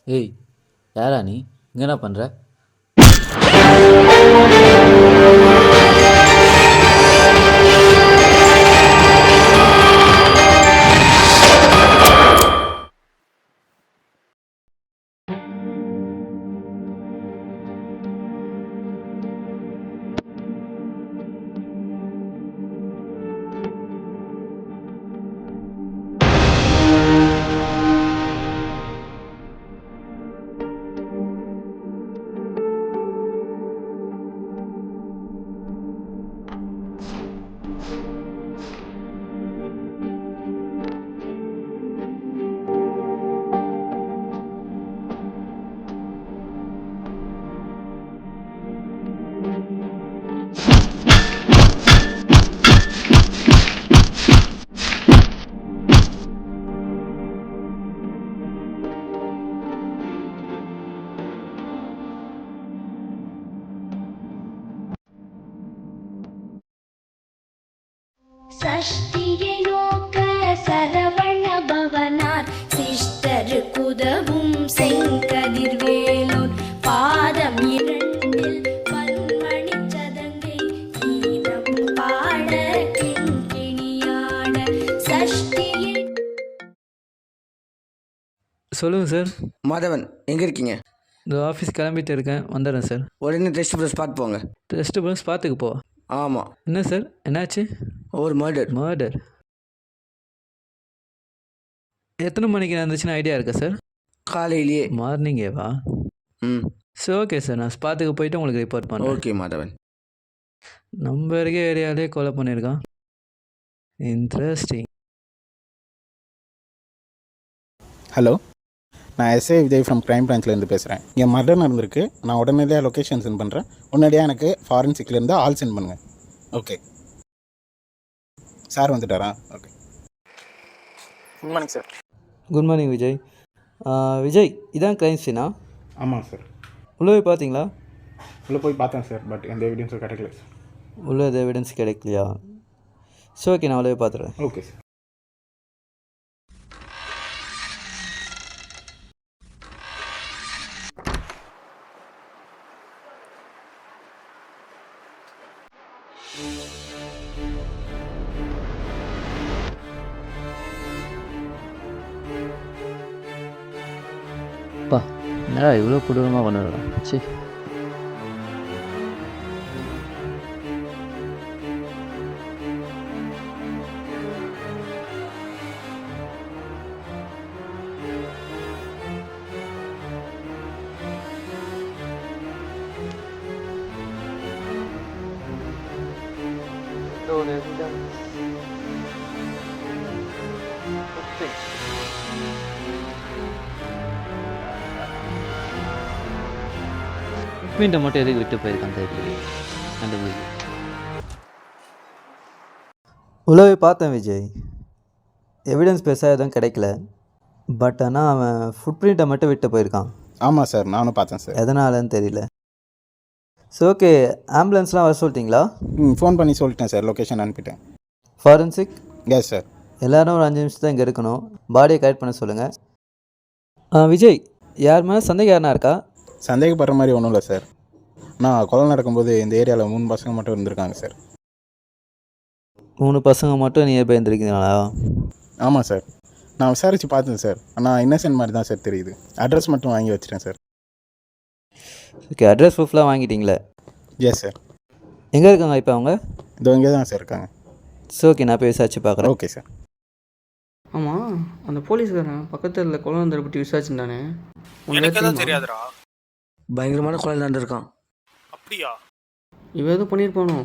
ஏய், யாரா நீ? இங்கே என்ன பண்ணுற? சஷ்டியை நோக்க சரவண பவனார் சிஷ்டர் குதவும் செங்கதிர்வேலோர் பாதம் இரண்டில் பன்மணி சதங்கை கீதம் பாட கிண்கிணியாட சஷ்டியை. சொல்லுங்கள் சார். மாதவன் எங்கே இருக்கீங்க? இந்த ஆஃபீஸ் கிளம்பிட்டு இருக்கேன், வந்துடுறேன் சார். உடனே டெஸ்ட் ப்ரெஸ் பார்த்து போங்க. டெஸ்ட்டு ப்ளஸ் பார்த்துக்கு போ. ஆமாம், என்ன சார், என்னாச்சு? ஒரு மர்டர். எத்தனை மணிக்கு நடந்துச்சுன்னு ஐடியா இருக்கா சார்? காலையிலேயே. மார்னிங்கேவா? ம், சரி, ஓகே சார். நான் ஸ்பாட்டுக்கு போயிட்டு உங்களுக்கு ரிப்போர்ட் பண்ணுறேன். ஓகே மாதவன். நம்ம இருக்க ஏரியாலே கொலை பண்ணியிருக்கான். இன்ட்ரெஸ்டிங். ஹலோ, நான் எஸ்ஏ விஜய் ஃப்ரம் க்ரைம் பிரான்ச்லேருந்து பேசுகிறேன். இங்கே மர்டர் நடந்திருக்கு. நான் உடனடியாக லொக்கேஷன் சென்ட் பண்ணுறேன். உடனடியாக எனக்கு ஃபாரன்சிக்லேருந்து ஆள் சென்ட் பண்ணுங்கள். ஓகே சார், வந்துட்டாரா? Okay, good morning sir. Good morning Vijay. Vijay, இதான் க்ரைம் சீனா? ஆமாம் சார். உள்ளே போய் பார்த்தீங்களா? உள்ளே போய் பார்த்தேன் சார், பட் எந்த எவிடன்ஸும் கிடைக்கல சார். உள்ளே எது எவிடன்ஸ் கிடைக்கலையா? சரி, ஓகே, நான் உள்ளே போய் பார்த்துறேன். Okay sir. அப்பா, என்னடா இவ்வளோ கொடூரமாக கொண்டு வரலாம்? சரி. மீண்டும் மட்டும் எதுக்கு விட்டு போயிருக்கான் தெரியல. கண்டுபிடிச்சி உள்ளே போய் பார்த்தேன் விஜய். எவிடன்ஸ் பெருசாக எதுவும் கிடைக்கல. பட் ஆனால் அவன் ஃபுட் பிரிண்ட்டை மட்டும் விட்டு போயிருக்கான். ஆமாம் சார், நானும் பார்த்தேன் சார். எதனாலன்னு தெரியல. ஸோ ஓகே, ஆம்புலன்ஸ்லாம் வர சொல்லிட்டீங்களா? ஃபோன் பண்ணி சொல்லிட்டேன் சார், லொக்கேஷன் அனுப்பிட்டேன். ஃபாரன்சிக்? Yes sir. எல்லோரும் ஒரு 5 நிமிஷம் தான் இங்கே இருக்கணும். பாடியை கலெக்ட் பண்ண சொல்லுங்கள். விஜய், யார் மேலே சந்தேகம் யாருனா இருக்கா? சந்தேகப்படுற மாதிரி ஒன்றும் இல்லை சார். நான் கொலை நடக்கும்போது இந்த ஏரியாவில் 3 பசங்க மட்டும் இருந்திருக்காங்க சார். 3 பசங்க மட்டும் நியர்பை இருந்திருக்கீங்களா? ஆமாம் சார், நான் விசாரித்து பார்த்தேன் சார். ஆனால் இன்னசென்ட் மாதிரி தான் சார் தெரியுது. அட்ரஸ் மட்டும் வாங்கி வச்சிட்டேன் சார். ஓகே, அட்ரஸ் ப்ரூஃப்லாம் வாங்கிட்டீங்களே? Yes sir. எங்கே இருக்காங்க இப்போ அவங்க? இதோ இங்கே தான் சார் இருக்காங்க. ஸோ ஓகே, நான் போய் விசாரிச்சு பார்க்குறேன். Okay sir. ஆமாம், அந்த போலீஸ்காரன் பக்கத்தில் கொலை வந்ததை பற்றி விசாரிச்சுட்டானே. எனக்கு எதுவும் தெரியாதுடா. பயங்கரமான கொலை நடந்திருக்கான். அப்படியா? இவன் எதுவும் பண்ணியிருப்பானோ?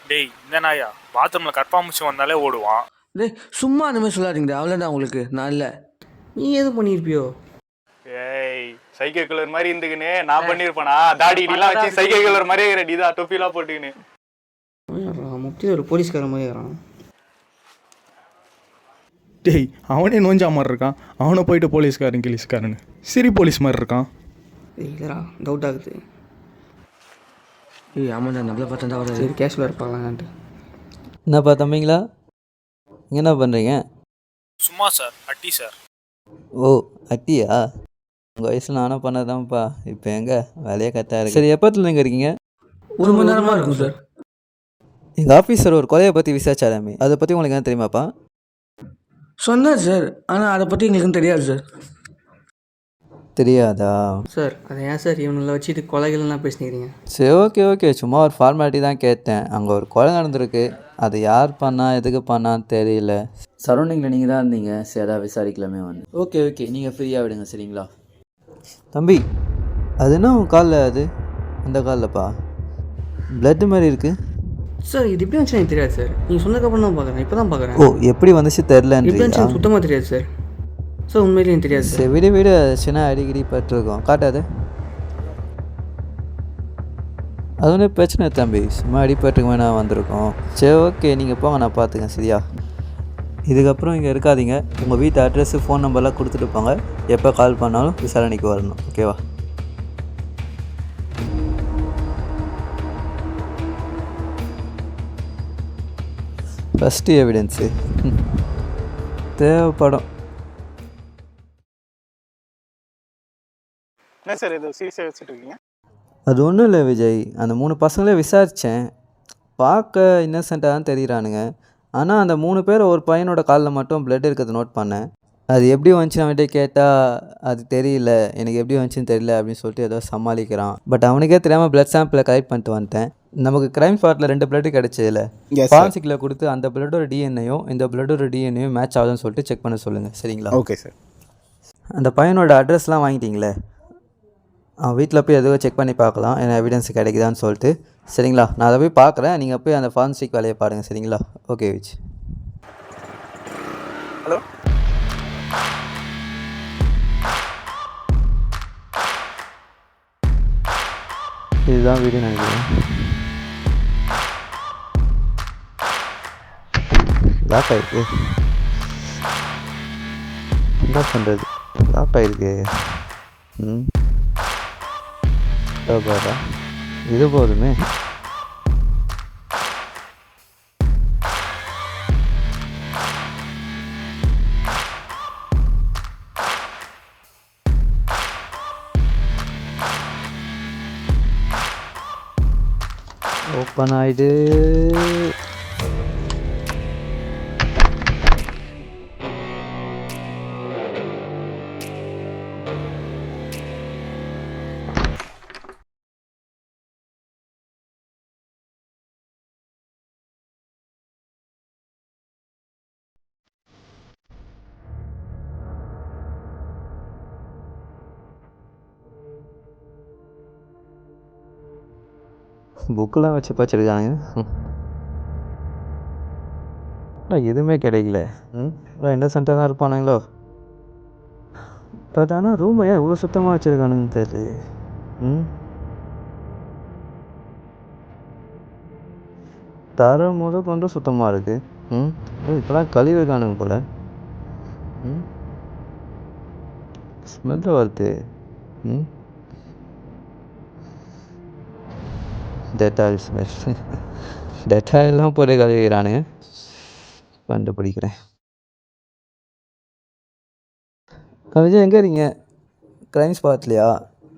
டேய், இந்த நாயா பாத்ரூம்ல கற்பாம்பூச்சி வந்தாலே ஓடுவான். டேய், சும்மா அந்த மாதிரி சொல்லாதீங்கடா. அவ்வளோதான் உங்களுக்கு. நான் இல்லை. நீ எதுவும் பண்ணியிருப்பியோ? ஏய், சைக்கிள் கலர் மாதிரி இருந்துக்கினே நான் பண்ணியிருப்பேனா? தாடி இடிலாம் வச்சு சைக்கிள் கலர் மாதிரியே ரெடி தான், தொப்பிலாம் போட்டுக்கின்னு. முக்கிய ஒரு போலீஸ்காரன் மாதிரி இருக்கிறான். டேய், அவனே நோஞ்சா மாதிரி இருக்கான். அவனை போயிட்டு போலீஸ்காரன்னு சிரி போலீஸ் மாதிரி இருக்கான். இல்லைடா, டவுட் ஆகுது. ஏய், ஆமாண்டா, நம்மளை பார்த்தா தான் வராது. சரி, கேஷுவலாக இருப்பாங்களான்ட்டு. என்னப்பா தம்பிங்களா, இங்கே என்ன பண்ணுறீங்க? சும்மா சார், அட்டி சார். ஓ, அட்டியா? உங்கள் வயசில் நானும் பண்ணதான்ப்பா. இப்போ எங்கே வேலையே கரெக்டாக இருக்கு. சரி, எப்போத்துல நீங்கள் இருக்கீங்க? 1 மணி நேரமாக இருக்கும் சார். எங்கள் ஆஃபீஸர் ஒரு கொலையை பற்றி விசாரிச்சாராமே, அதை பற்றி உங்களுக்கு என்ன தெரியுமாப்பா? சொன்னார் சார், ஆனால் அதை பற்றி எங்களுக்கும் தெரியாது சார். தெரியாதா? சார் அதை ஏன் சார் இவனில் வச்சுட்டு கொலைகள்லாம் பேசிக்கிறீங்க? சரி, ஓகே, சும்மா ஒரு ஃபார்மாலிட்டி தான் கேட்டேன். அங்கே ஒரு கொலை நடந்திருக்கு, அது யார் பண்ணா எதுக்கு பண்ணான்னு தெரியல. சரௌண்டிங்கில் நீங்கள் தான் இருந்தீங்க, சரி அதான் விசாரிக்கலாமே வந்து. ஓகே, நீங்கள் ஃப்ரீயாக விடுங்க சரிங்களா? தம்பி, அது என்ன உன் காலில்? அது அந்த காலில்ப்பா பிளட்டு மாதிரி இருக்குது. சார் இது எப்படி வந்துச்சு எனக்கு தெரியாது சார். நீங்கள் சொன்னதுக்கப்புறம் தான் பார்க்குறேன், இப்போ தான் பார்க்குறேன். ஓ, எப்படி வந்துச்சு தெரிலன்னு? எப்படி வந்துச்சு எனக்கு சுத்தமாக தெரியாது சார். சார் உண்மையிலே எனக்கு தெரியாது சார். சரி, விடு சின்ன அடிக்கடி பட்டிருக்கோம், காட்டாது. அது ஒன்றும் பிரச்சனை தம்பி, சும்மா அடிப்பட்டுக்கு வேணா வந்திருக்கோம். சரி, ஓகே, நீங்கள் போங்க, நான் பார்த்துக்கேன் சரியா? இதுக்கப்புறம் இங்கே இருக்காதீங்க. உங்கள் வீட்டு அட்ரெஸ்ஸு ஃபோன் நம்பர்லாம் கொடுத்துட்டு போங்க. எப்போ கால் பண்ணாலும் விசாரணைக்கு வரணும், ஓகேவா? ஃபஸ்ட்டு எவிடன்ஸு தேவைப்படும். என்ன சார் இது சீரியஸாக வச்சுட்டு இருக்கீங்க? அது ஒன்றும் இல்லை விஜய், அந்த 3 பசங்களே விசாரித்தேன். பார்க்க இன்னசென்ட்டாக தான் தெரியுறானுங்க. ஆனால் அந்த 3 பேர் ஒரு பையனோட காலில் மட்டும் பிளட் இருக்கிறத நோட் பண்ணேன். அது எப்படி வந்துச்சு அவன்கிட்ட கேட்டால் அது தெரியல, எனக்கு எப்படி வந்துச்சுன்னு தெரியல அப்படின்னு சொல்லிட்டு ஏதோ சமாளிக்கிறான். பட் அவனுக்கே தெரியாமல் பிளட் சாம்பிளை கலெக்ட் பண்ணிட்டு வந்துட்டேன். நமக்கு க்ரைம் ஸ்பாட்டில் 2 பிளட்டு கிடச்சதில்ல. ஃபாரன்சிக்கில் கொடுத்து அந்த பிளட்டோட டிஎன்ஏயும் இந்த பிளட்டோட டிஎன்ஏயும் மேட்ச் ஆகுதுன்னு சொல்லிட்டு செக் பண்ண சொல்லுங்கள் சரிங்களா? Okay sir. அந்த பையனோட அட்ரஸ்லாம் வாங்கிட்டீங்களே, அவன் வீட்டில் போய் எதுவும் செக் பண்ணி பார்க்கலாம், ஏன்னா எவிடன்ஸ் கிடைக்குதான்னு சொல்லிட்டு சரிங்களா? நான் அதை போய் பார்க்குறேன், நீங்கள் போய் அந்த ஃபாரன்சிக் வேலையை பாருங்கள் சரிங்களா? ஓகே விஜ். ஹலோ, இதுதான் வீடு நினைக்கிறேன். லாக் ஆயிருக்கு. என்ன பண்ணுறது, லாக் ஆயிருக்கு. பாரா, இது போதுமே. ஓப்பன் ஆயிடு. புக்கெலாம் வச்சு படிச்சிருக்காங்க. எதுவுமே கிடைக்கல. இன்னசென்ட்டாக தான் இருப்பானுங்களோ. பட் ஆனால் ரூமை ஏன் இவ்வளோ சுத்தமாக வச்சுருக்கானுங்க தெரியல. தரம் முதல் கொண்டு சுத்தமாக இருக்குது. இப்போலாம் கழிவு காணுங்க போல். ஸ்மெல்லு வருது. Dettol smell. டெட்டாயிலாம் போட்டு கழுவிக்கிறானுங்க. கண்டுபிடிக்கிறேன். விஜய் எங்கே இருக்கீங்க? க்ரைம் ஸ்பாட்லையா?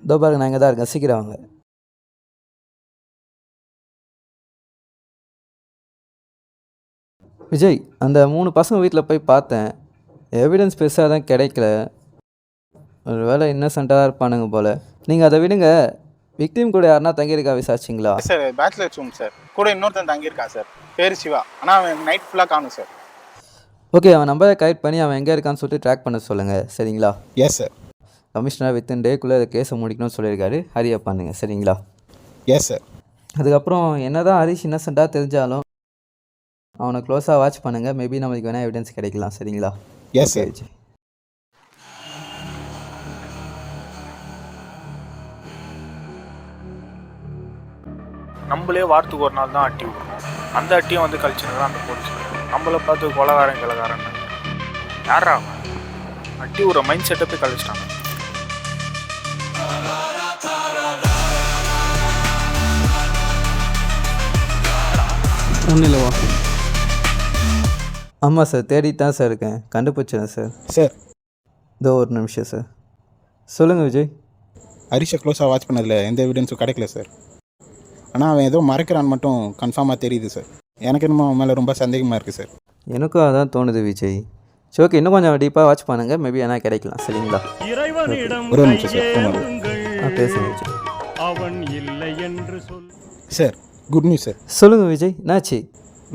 இதோ பாருங்க, நான் இங்கே தான் இருக்கேன், சீக்கிரம் வாங்க. விஜய், அந்த 3 பசங்க வீட்டில் போய் பார்த்தேன். எவிடன்ஸ் பெருசாக தான் கிடைக்கல. ஒரு வேளை இன்னசென்ட்டாக தான் இருப்பானுங்க போல். நீங்கள் அதை விடுங்க. விக்டிம் கூட யாருன்னா தங்கியிருக்கா விசாரிச்சிங்களா? Sir, bachelor room sir. கூட இன்னொருத்தன் தங்கியிருக்கான் சார், பேர் சிவா. ஆனால் அவன் நைட் ஃபுல்லாக காணும் சார். ஓகே, அவன் நம்பரை கலெக்ட் பண்ணி அவன் எங்கே இருக்கான்னு சொல்லிட்டு ட்ராக் பண்ண சொல்லுங்கள் சரிங்களா? Yes sir. கமிஷனர் வித்தின் டேக்குள்ளே அதை கேஸை முடிக்கணும்னு சொல்லியிருக்காரு. ஹரியா பண்ணுங்க சரிங்களா? Yes sir. அதுக்கப்புறம் என்ன தான் ஹரிஷ் இன்னசென்ட்டாக தெரிஞ்சாலும் அவனை க்ளோஸாக வாட்ச் பண்ணுங்கள். மேபி நம்மளுக்கு வேணால் எவிடன்ஸ் கிடைக்கலாம் சரிங்களா? Yes sir. விஜய், நம்மளே வாரத்துக்கு ஒரு நாள் தான் அட்டி விடணும். அந்த அட்டியும் வந்து கழிச்சுன்னு அந்த போலீஸ் நம்மளை பார்த்து கொலகாரன் கிழகாரன் யாரா அட்டி விடுற மைண்ட் செட்டப்பே கழிச்சிட்டாங்க. ஒன்றும் இல்லைவா? ஆமாம் சார், தேடிட்டு தான் சார் இருக்கேன். கண்டுபிடிச்சேன் சார். சார், இதோ ஒரு நிமிஷம் சார். சொல்லுங்கள் விஜய். ஹரிஷை க்ளோஸாக வாட்ச் பண்ணதில் எந்த எவிடன்ஸும் கிடைக்கல சார். ஆனால் அவன் ஏதோ மறைக்கிறான்னு மட்டும் கன்ஃபார்மாக தெரியுது சார். எனக்கு என்னமோ அவன் மேலே ரொம்ப சந்தேகமாக இருக்குது சார். எனக்கும் அதான் தோணுது விஜய். சரி ஓகே, இன்னும் கொஞ்சம் டீப்பாக வாட்ச் பண்ணுங்கள், மேபி என்ன கிடைக்கலாம். சரிங்களா? ஒரு நிமிஷம் சார், ஃபோன் வருது. பேசுங்க Vijay. Sir good news sir. சொல்லுங்கள் விஜய், என்னாச்சு?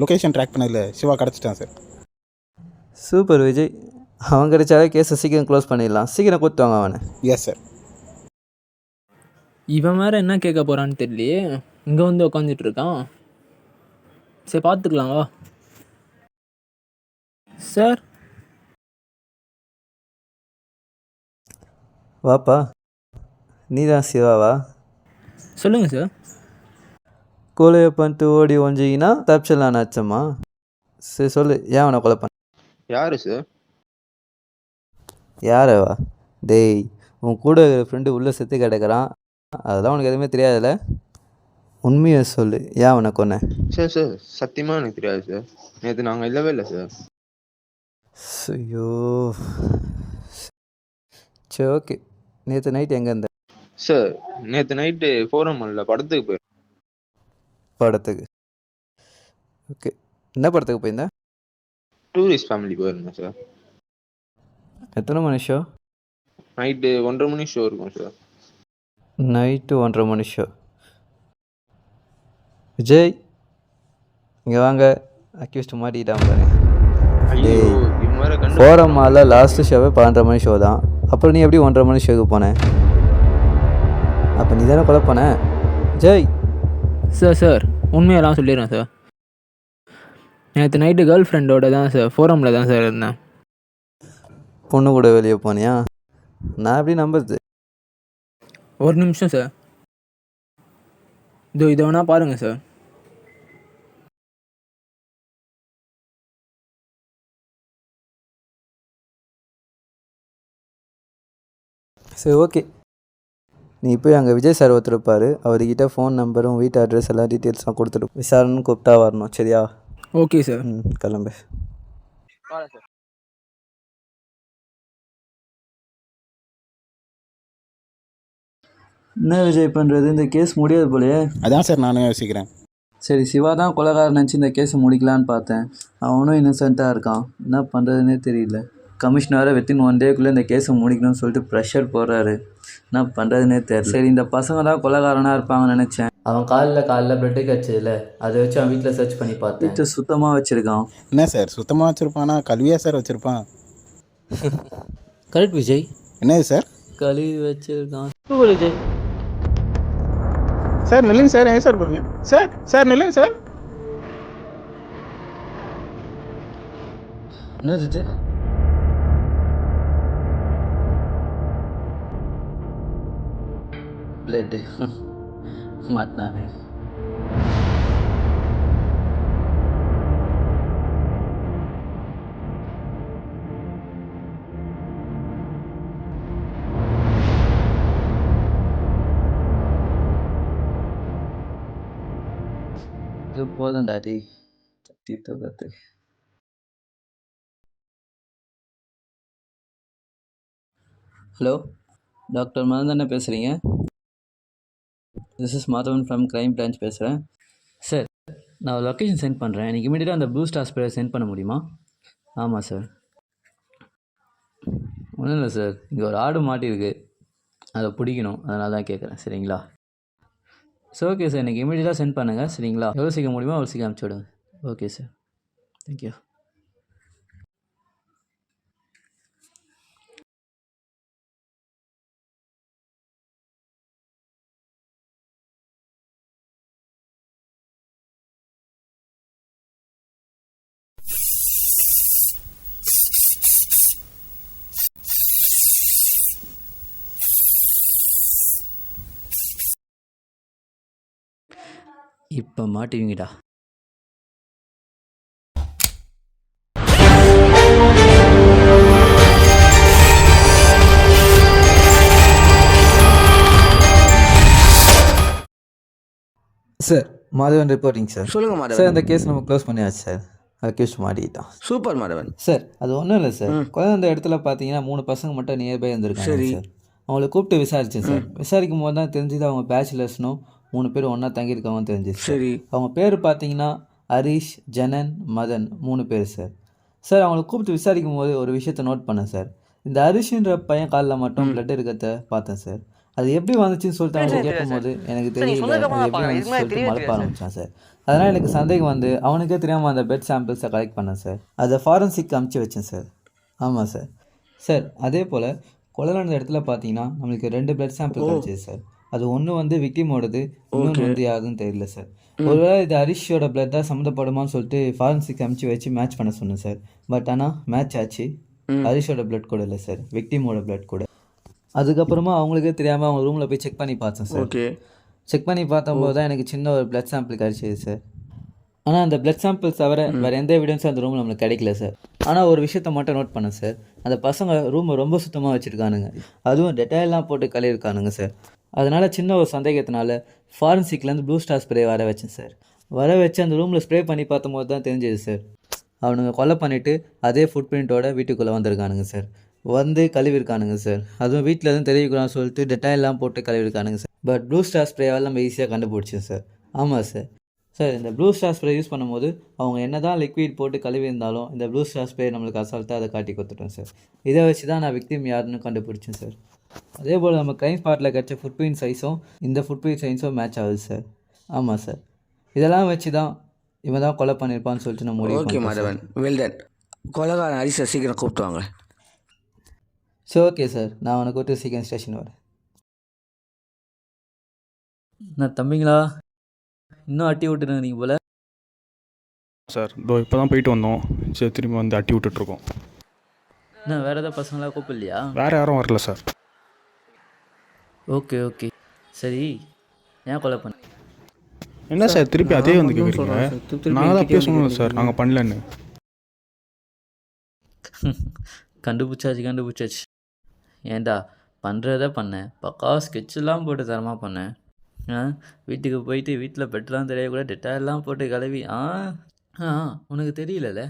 லொக்கேஷன் ட்ராக் பண்ணதில் சிவா கிடச்சிட்டான் சார். சூப்பர் விஜய். அவன் கிடைச்சாலே கேஸை சீக்கிரம் க்ளோஸ் பண்ணிடலாம். சீக்கிரம் கொடுத்துவாங்க அவனை. Yes sir. இவன் வேறு என்ன கேட்க போகிறான்னு தெரியலையே, இங்கே வந்து உக்காந்துட்டு இருக்கான். சரி பார்த்துக்கலாம் வா. சார் வாப்பா. நீ தான் சிவாவா? சொல்லுங்கள் சார். கொலையை பண்ணிட்டு ஓடி ஒஞ்சிங்கன்னா தப்பிச்சிடலாம் அச்சம்மா. சரி சொல்லு, ஏன் அவனை கொலை பண்ண? யாரு சார்? யாரவா? டேய், உன் கூட இருக்கிற ஃப்ரெண்டு உள்ளே செத்து கிடக்கிறான், அதெல்லாம் உனக்கு எதுவுமே தெரியாதுல்ல? உண்மையை சொல்லு, ஏன் அவனை கொன்ன? சார் சார் சத்தியமாக எனக்கு தெரியாது சார். நேற்று நாங்கள் இல்லவே இல்லை சார். ஐயோ சரி ஓகே, நேற்று நைட் எங்கே இருந்த? சார் நேற்று நைட்டு ஃபோரம் மாலில் படத்துக்கு போயிருந்தேன். படத்துக்கு? ஓகே, என்ன படத்துக்கு போயிருந்தேன்? டூரிஸ்ட் ஃபேமிலி போயிருந்தேன் சார். எத்தனை மணி ஷோ? நைட்டு 1:30 மணி ஷோ இருக்கும் சார். நைட்டு 1:30 மணி ஷோ. விஜய் இங்கே வாங்க, அக்யூஸ்ட் மாட்டிக்கிட்டான் பாரு. ஐயோ இவன் வேற கண்டு ஃபோரம் மாலில் லாஸ்ட்டு ஷோவே 12:30 மணி ஷோ தான். அப்புறம் நீ எப்படி 1:30 மணி ஷோக்கு போனேன்? அப்போ நீ தானே கொலை பண்ண? விஜய். சார் உண்மையெல்லாம் சொல்லிடுறேன் சார். நேற்று நைட்டு கேர்ள் ஃப்ரெண்டோட தான் சார் ஃபோரமில் தான் சார் இருந்தேன். பொண்ணு கூட வெளியே போனியா? நான் எப்படி நம்புறது? ஒரு நிமிஷம் சார், இதை வேணா பாருங்கள் சார். சரி ஓகே, நீ போய் அங்கே விஜய் சார் ஒருத்தருப்பார், அவர்கிட்ட ஃபோன் நம்பரும் வீட்டு அட்ரஸ் எல்லாம் டீட்டெயில்ஸ்லாம் கொடுத்துட்டு விசாரணைன்னு கூப்பிட்டா வரணும். சரியா? Okay sir. கிளம்பு. என்ன விஜய் பண்ணுறது? இந்த கேஸ் முடியாது போலையே. அதான் சார் நானும் யோசிக்கிறேன். சரி, சிவா தான் கொலைகாரன் நினச்சி இந்த கேஸை முடிக்கலான்னு பார்த்தேன். அவனும் இன்னசென்ட்டாக இருக்கான். என்ன பண்ணுறதுனே தெரியல. கமிஷனரை வித்தின் 1 டேக்குள்ளே இந்த கேஸை முடிக்கணும்னு சொல்லிட்டு ப்ரெஷர் போடுறாரு. என்ன பண்ணுறதுனே தெரியல. சரி, இந்த பசங்க தான் கொலைகாரனாக இருப்பாங்கன்னு நினச்சேன். அவன் காலைல பிளட்டு கிடச்சதில்ல, அதை வச்சு அவன் வீட்டில் சர்ச் பண்ணி பார்த்தேன். வீட்டை சுத்தமாக வச்சுருக்கான். என்ன சார் சுத்தமாக வச்சுருப்பானா? கல்வியாக சார் வச்சுருப்பான். கரெக்ட் விஜய். என்னது சார்? கழுவி வச்சுருக்கான். விஜய் சார் நில்லுங்க சார். ஏன் சார் போறீங்க? சார் நில்லுங்க சார். என்னது? பிளட்டு மாட்டினானே. இது போதும் டாடி, தட்டி தோகத்து. ஹலோ, டாக்டர் மதன் பேசுகிறீங்க? This is Madhavan from crime branch பேசுகிறேன். சார், நான் லொக்கேஷன் சென்ட் பண்ணுறேன். எனக்கு இமீடியட்டாக அந்த பூஸ்ட் ஹாஸ்பிட்டல் சென்ட் பண்ண முடியுமா? ஆமாம் சார். ஒன்றும் இல்லை சார், இங்கே ஒரு ஆடு மாட்டியிருக்கு, அதை பிடிக்கணும், அதனால தான் கேட்குறேன். சரிங்களா? ஸோ ஓகே சார், எனக்கு இமீடியட்டாக சென்ட் பண்ணுங்கள். சரிங்களா? எவ்வளோ சீக்கிரம் முடியுமோ அவ்வளோ சீக்கிரம் அனுப்பிச்சி விடுங்க. Okay sir, thank you. இப்போ மாட்டுவீங்கடா. Sir, Madhavan reporting sir. சொல்லுங்கள் சார், மாதவன். அந்த கேஸ் நம்ம க்ளோஸ் பண்ணியாச்சு சார். அக்யூஸ்ட் மாட்டிக்கிட்டான். சூப்பர் மாதவன். சார், அது ஒன்றும் இல்லை சார். கொலை அந்த இடத்துல பார்த்தீங்கன்னா 3 பசங்க மட்டும் நியர்பை இருந்திருக்காங்க சரி. சார். அவங்கள கூப்பிட்டு விசாரித்தேன் சார். விசாரிக்கும் போது தான் தெரிஞ்சது அவங்க பேச்சுலர்ஸ்னும் 3 பேர் ஒன்றா தங்கியிருக்காங்கன்னு தெரிஞ்சிச்சு சார். சரி. அவங்க பேர் பார்த்தீங்கன்னா ஹரிஷ், ஜனன், மதன் 3 பேர் சார். சார் அவங்கள கூப்பிட்டு விசாரிக்கும் போது ஒரு விஷயத்த நோட் பண்ணேன் சார். இந்த ஹரிஷ்ன்ற பையன் காலில் மட்டும் பிளட் இருக்கிறத பார்த்தேன் சார். அது எப்படி வந்துச்சுன்னு சொல்லிட்டு அவங்க கேட்கும்போது எனக்கு தெரியல, அது எப்படி வந்துச்சு சொல்லிட்டு மறப்ப ஆரம்பித்தான் சார். அதனால் எனக்கு சந்தேகம் வந்து அவனுக்கே தெரியாமல் அந்த பெட் சாம்பிள்ஸை கலெக்ட் பண்ணேன் சார். அதை ஃபாரன்சிக் அமுச்சு வச்சேன் சார். ஆமாம் சார். சார் அதே போல் கொலை நடந்த இடத்துல பார்த்தீங்கன்னா நம்மளுக்கு 2 பிளட் சாம்பிள் கிடச்சிது சார். அது ஒன்று வந்து விக்டிமோடது, இன்னொன்று வந்து யாருன்னு தெரியல சார். ஒருவேளை இது ஹரிஷோட பிளட் தான் சம்மந்தப்படுமான்னு சொல்லிட்டு ஃபாரன்சிக் அமுச்சு வச்சு மேட்ச் பண்ண சொன்னேன் சார். பட் ஆனால் மேட்ச் ஆச்சு. ஹரிஷோட பிளட் கூட இல்லை சார், விக்டிமோட பிளட் கூட. அதுக்கப்புறமா அவங்களுக்கே தெரியாமல் அவங்க ரூமில் போய் செக் பண்ணி பார்த்தேன் சார். செக் பண்ணி பார்த்தம்போது தான் எனக்கு சின்ன ஒரு பிளட் சாம்பிள் கிடச்சிது சார். ஆனால் அந்த பிளட் சாம்பிள்ஸ் தவிர வேறு எந்த எவிடன்ஸும் அந்த ரூமில் நம்மளுக்கு கிடைக்கல சார். ஆனால் ஒரு விஷயத்த மட்டும் நோட் பண்ணேன் சார். அந்த பசங்க ரூமை ரொம்ப சுத்தமாக வச்சுருக்கானுங்க, அதுவும் டெட்டாயிலாம் போட்டு கழுவிருக்கானுங்க சார். அதனால் சின்ன ஒரு சந்தேகத்தினால ஃபாரன்சிக்லேருந்து ப்ளூ ஸ்டார் ஸ்ப்ரே வர வச்சேன் சார். வர வச்சு அந்த ரூமில் ஸ்ப்ரே பண்ணி பார்த்தம்போது தான் தெரிஞ்சது சார். அவனுங்க கொலை பண்ணிவிட்டு அதே ஃபுட் பிரிண்ட்டோட வீட்டுக்குள்ளே வந்திருக்கானுங்க சார். வந்து கழுவிருக்கானுங்க சார். அதுவும் வீட்டில் எதுவும் தெரியக்கூடாதுன்னு சொல்லிட்டு டெட்டாயிலாம் போட்டு கழுவிருக்கானுங்க சார். பட் ப்ளூ ஸ்டார் ஸ்ப்ரேவால் நம்ம ஈஸியாக கண்டுபிடிச்சோம் சார். ஆமாம் சார். சார் இந்த ப்ளூ ஸ்டார் ஸ்ப்ரே யூஸ் பண்ணும்போது அவங்க என்ன தான் லிக்விட் போட்டு கழுவி இருந்தாலும் இந்த ப்ளூ ஸ்டார் ஸ்ப்ரே நம்மளுக்கு அசால்ட்டாக அதை காட்டி கொடுத்துட்டோம் சார். இதை வச்சு தான் நான் விக்டிம் யாருன்னு கண்டுபிடிச்சேன் சார். அதே போல் நம்ம க்ரைம் ஸ்பாட்டில் கிடச்ச ஃபுட் பிரிண்ட் சைஸும் இந்த ஃபுட் பிரிண்ட் சைஸும் மேட்ச் ஆகுது சார். ஆமாம் சார். இதெல்லாம் வச்சு தான் இவன் தான் கொலை பண்ணியிருப்பான்னு சொல்லிட்டு நம்ம முடிவு ஓகே மாதவன், வெல் டன். கொலைகாரன் ஹரிஷை சீக்கிரம் கூப்பிட்டு வாங்க. சரி ஓகே சார், நான் அவனை கூப்பிட்டு சீக்கிரம் ஸ்டேஷன் வரேன். நான் தம்பிங்களா இன்னும் அட்டி விட்டுருங்க நீங்கள் போல். சார் இதோ இப்போ தான் போயிட்டு வந்தோம். சரி திரும்பி வந்து அட்டி விட்டுட்ருக்கோம். நான் வேறு ஏதாவது பசங்களாக கூப்பிடலையா? வேறு யாரும் வரல சார். ஓகே ஓகே சரி, ஏன் கொலை பண்ண? என்ன சார் திருப்பி அதே வந்து கேட்குறீங்க? நான் தான் அப்பயே சொன்னேன் சார் நாங்கள் பண்ணலன்னு. கண்டுபிடிச்சாச்சு. ஏன்டா பண்ணுறத பண்ணேன், பக்காவாக ஸ்கெட்செல்லாம் போட்டு தரமாக பண்ணேன். வீட்டுக்கு போயிட்டு வீட்டில் பெட்டெலாம் தெரியக்கூட டெட்டாயெல்லாம் போட்டு கழுவி உனக்கு தெரியலல்ல,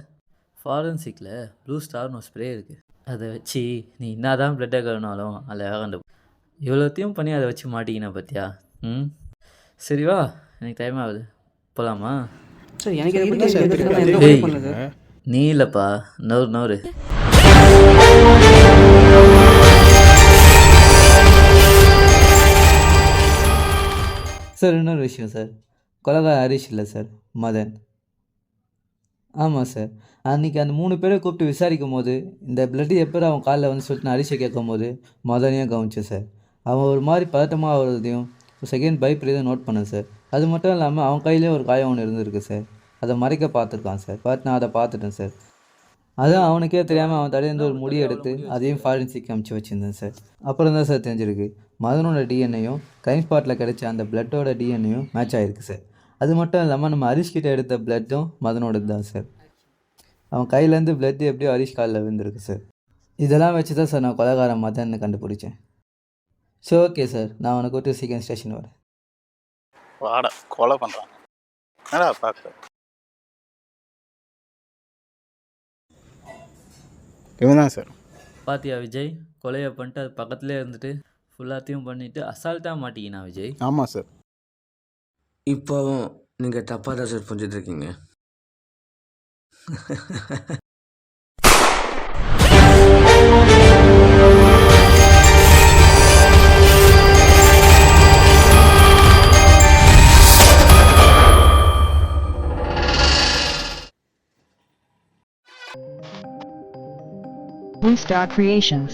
ஃபாரன்சிக்கில் ப்ளூ ஸ்டார்னு ஒரு ஸ்ப்ரே இருக்குது. அதை வச்சு நீ என்ன தான் பிளட்டை கழுவினாலும் அழகாக இவ்வளோத்தையும் பண்ணி அதை வச்சு மாட்டிக்கின பார்த்தியா? சரி வா, எனக்கு டைம் ஆகுது, போகலாமா? சார் எனக்கு ஏய், நீ இல்லைப்பா, நவரு. சார் இன்னொரு விஷயம் சார், கொலைகார ஹரிஷ் இல்லை சார், மதன். ஆமாம் சார். அன்றைக்கி அந்த 3 பேரை கூப்பிட்டு விசாரிக்கும் போது இந்த பிளட்டு எப்போ அவன் காலில் வந்து சொல்லிட்டு நான் ஹரிஷை கேட்கும் போது மதனையும் கவனிச்சேன் சார். அவன் ஒரு மாதிரி பதட்டமாக ஆகிறதையும் செகண்ட் பயப்படுறதையும் நோட் பண்ணேன் சார். அது மட்டும் இல்லாமல் அவன் கையிலேயே ஒரு காயம் ஒன்று இருந்திருக்கு சார். அதை மறைக்க பார்த்துருக்கான் சார். பட் நான் அதை பார்த்துட்டேன் சார். அதான் அவனுக்கே தெரியாமல் அவன் தடையிருந்து ஒரு முடி எடுத்து அதையும் ஃபாரன்சிக் அமுச்சு வச்சுருந்தேன் சார். அப்புறம் தான் சார் தெரிஞ்சிருக்கு மதனோட டிஎன்ஏயும் க்ரைம் ஸ்பாட்டில் கிடைச்ச அந்த பிளட்டோட டிஎன்ஏயும் மேட்ச் ஆகிருக்கு சார். அது மட்டும் இல்லாமல் நம்ம ஹரிஷ் கிட்ட எடுத்த பிளட்டும் மதனோடது தான் சார். அவன் கையிலேருந்து பிளட்டு எப்படியோ ஹரிஷ் காலில் விழுந்திருக்கு சார். இதெல்லாம் வச்சு தான் சார் நான் கொலைகாரன் மதன்னு கண்டுபிடிச்சேன். சரி ஓகே சார், நான் அவனை கூப்பிட்டு சீக்கிரம் ஸ்டேஷன் வரேன். வாடா கொலை பண்ணுறான் என்னடா பார்க்க. இவன் தான் சார். பாத்தியா விஜய், கொலையை பண்ணிட்டு அது பக்கத்துலேயே இருந்துட்டு ஃபுல்லாத்தையும் பண்ணிவிட்டு அசால்ட்டாக மாட்டிக்கினா விஜய். ஆமாம் சார். இப்போவும் நீங்கள் தப்பாக தான் சார் புரிஞ்சிட்ருக்கீங்க. Star Creations.